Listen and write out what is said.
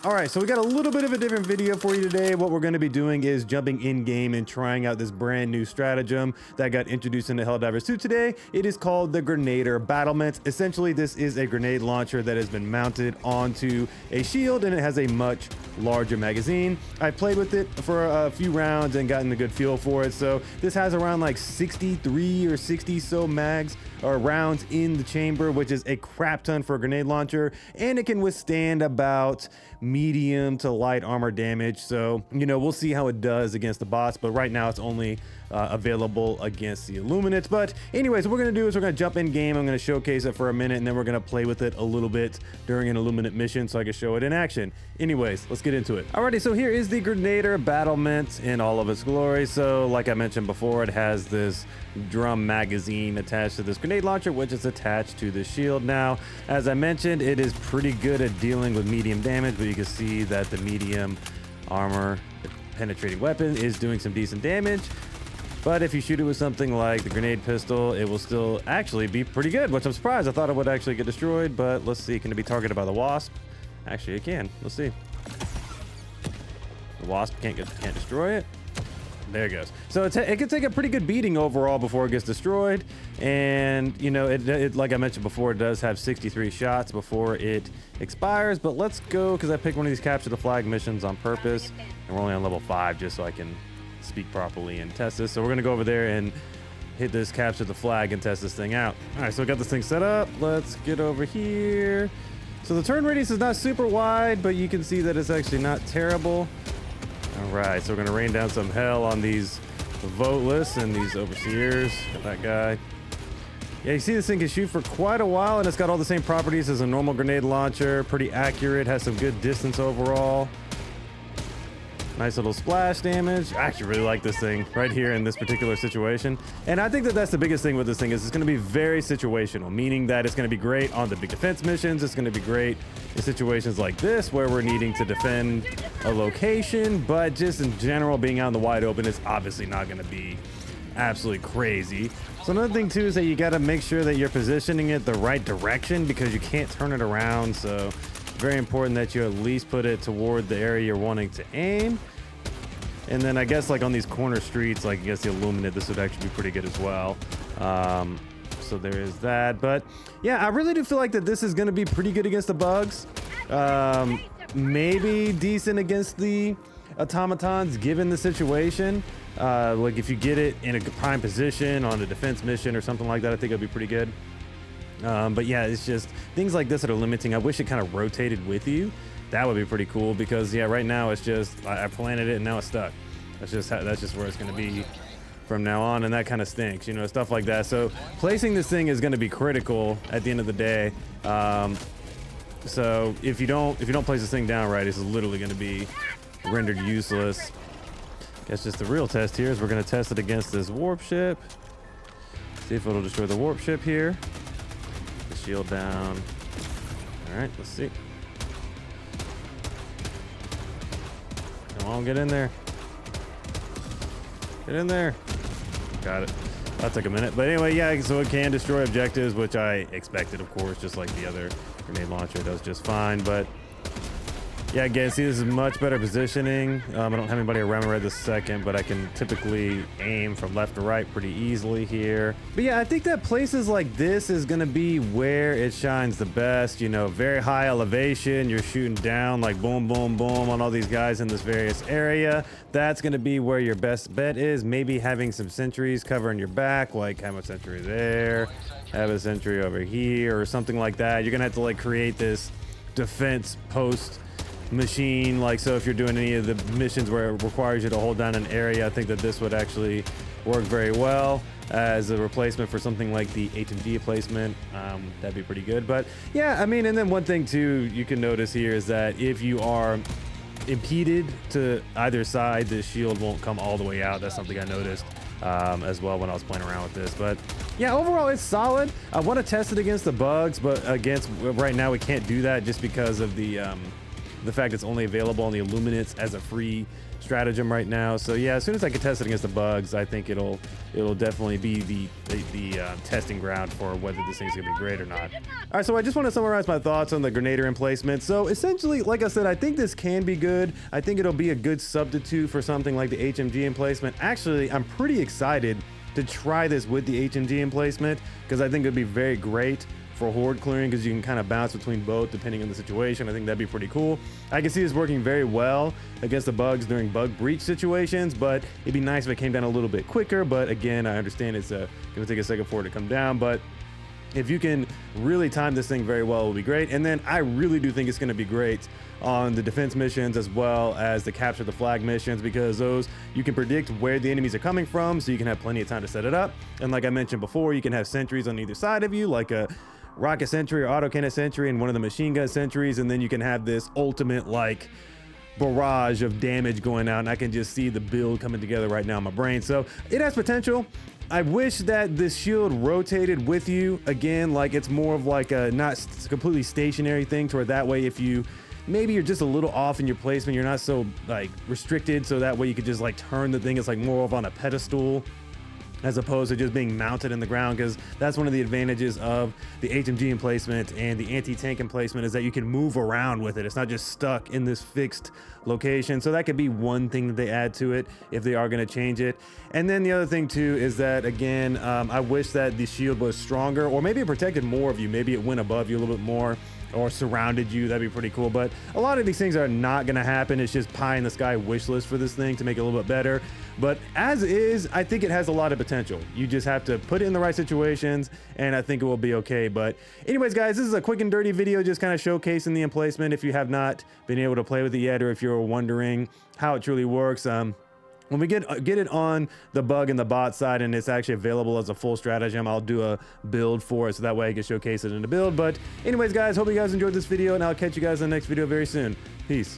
All right, so we got a little bit of a different video for you today. What we're going to be doing is jumping in game and trying out this brand new stratagem that got introduced into Helldivers 2 today. It is called the Grenadier Battlement. Essentially, this is a grenade launcher that has been mounted onto a shield, and it has a much larger magazine. I played with it for a few rounds and gotten a good feel for it. So this has around like 63 or 60 so mags or rounds in the chamber, which is a crap ton for a grenade launcher, and it can withstand about medium to light armor damage. So, you know, we'll see how it does against the boss, but right now it's only available against the illuminates. But anyways, what we're going to do is we're going to jump in game. I'm going to showcase it for a minute, and then we're going to play with it a little bit during an illuminate mission so I can show it in action. Anyways, let's get into it. Alrighty, so here is the Grenadier Battlement in all of its glory. So like I mentioned before, it has this drum magazine attached to this grenade launcher, which is attached to the shield. Now, as I mentioned, it is pretty good at dealing with medium damage, but you can see that the medium armor penetrating weapon is doing some decent damage. But if you shoot it with something like the grenade pistol, it will still actually be pretty good, which I'm surprised. I thought it would actually get destroyed, but let's see. Can it be targeted by the wasp? Actually, it can. Let's see. The wasp can't destroy it. There it goes. So it can take a pretty good beating overall before it gets destroyed. And, you know, it like I mentioned before, it does have 63 shots before it expires. But let's go, because I picked one of these capture the flag missions on purpose. And we're only on level 5 just so I can speak properly and test this. So we're going to go over there and hit this capture the flag and test this thing out. All right, so we got this thing set up. Let's get over here. So the turn radius is not super wide, but you can see that it's actually not terrible. All right, so we're going to rain down some hell on these voteless and these overseers. Got that guy. Yeah, you see this thing can shoot for quite a while, and it's got all the same properties as a normal grenade launcher. Pretty accurate, has some good distance overall. Nice little splash damage. I actually really like this thing right here in this particular situation. And I think that that's the biggest thing with this thing is it's going to be very situational, meaning that it's going to be great on the big defense missions. It's going to be great in situations like this where we're needing to defend a location, but just in general, being out in the wide open is obviously not going to be absolutely crazy. So another thing too is that you got to make sure that you're positioning it the right direction because you can't turn it around. So very important that you at least put it toward the area you're wanting to aim. And then I guess like on these corner streets, like I guess the illuminate, this would actually be pretty good as well. So there is that. But yeah, I really do feel like that this is going to be pretty good against the bugs. Maybe decent against the automatons given the situation. Like if you get it in a prime position on a defense mission or something like that, I think it'll be pretty good. But yeah, it's just things like this that are limiting. I wish it kind of rotated with you. That would be pretty cool because yeah, right now it's just I planted it and now it's stuck. That's just where it's going to be from now on, and that kind of stinks, you know, stuff like that. So placing this thing is going to be critical at the end of the day. So if you don't place this thing down right, it's literally going to be rendered useless. Guess just the real test here is we're going to test it against this warp ship. See if it'll destroy the warp ship here. The shield down. All right, let's see. Come on, get in there. Get in there. Got it. That took a minute. But anyway, yeah, so it can destroy objectives, which I expected, of course, just like the other grenade launcher does just fine. But yeah, again, see, this is much better positioning. I don't have anybody around me right this second, but I can typically aim from left to right pretty easily here. But yeah, I think that places like this is going to be where it shines the best. You know, very high elevation. You're shooting down like boom, boom, boom on all these guys in this various area. That's going to be where your best bet is. Maybe having some sentries covering your back, like have a sentry there, have a sentry over here or something like that. You're going to have to like create this defense post machine, like, so if you're doing any of the missions where it requires you to hold down an area, I think that this would actually work very well as a replacement for something like the HMG placement. That'd be pretty good. But yeah, I mean, and then one thing too you can notice here is that if you are impeded to either side, the shield won't come all the way out. That's something I noticed as well when I was playing around with this. But yeah, overall it's solid. I want to test it against the bugs, but against right now we can't do that just because of the the fact it's only available on the Illuminates as a free stratagem right now. So yeah, as soon as I can test it against the bugs, I think it'll definitely be the testing ground for whether this thing's gonna be great or not. All right, so I just want to summarize my thoughts on the Grenadier emplacement. So essentially, like I said, I think this can be good. I think it'll be a good substitute for something like the HMG emplacement. Actually, I'm pretty excited to try this with the HMG emplacement because I think it'd be very great for horde clearing because you can kind of bounce between both depending on the situation. I think that'd be pretty cool. I can see this working very well against the bugs during bug breach situations, but it'd be nice if it came down a little bit quicker. But again, I understand it's gonna take a second for it to come down, but if you can really time this thing very well, it will be great. And then I really do think it's going to be great on the defense missions as well as the capture the flag missions, because those you can predict where the enemies are coming from, so you can have plenty of time to set it up. And like I mentioned before, you can have sentries on either side of you, like a rocket sentry or autocannon sentry and one of the machine gun sentries, and then you can have this ultimate like barrage of damage going out, and I can just see the build coming together right now in my brain. So it has potential. I wish that this shield rotated with you again, like it's more of like a not completely stationary thing, to where that way if you maybe you're just a little off in your placement, you're not so like restricted, so that way you could just like turn the thing. It's like more of on a pedestal as opposed to just being mounted in the ground, because that's one of the advantages of the HMG emplacement and the anti-tank emplacement, is that you can move around with it. It's not just stuck in this fixed location. So that could be one thing that they add to it if they are going to change it. And then the other thing too is that, again, I wish that the shield was stronger, or maybe it protected more of you. Maybe it went above you a little bit more or surrounded you. That'd be pretty cool. But a lot of these things are not going to happen. It's just pie in the sky wish list for this thing to make it a little bit better. But as is, I think it has a lot of potential. You just have to put it in the right situations, and I think it will be okay. But anyways, guys, this is a quick and dirty video just kind of showcasing the emplacement if you have not been able to play with it yet, or if you're wondering how it truly works. When we get it on the bug and the bot side and it's actually available as a full stratagem, I'll do a build for it, so that way I can showcase it in the build. But anyways, guys, hope you guys enjoyed this video, and I'll catch you guys in the next video very soon. Peace.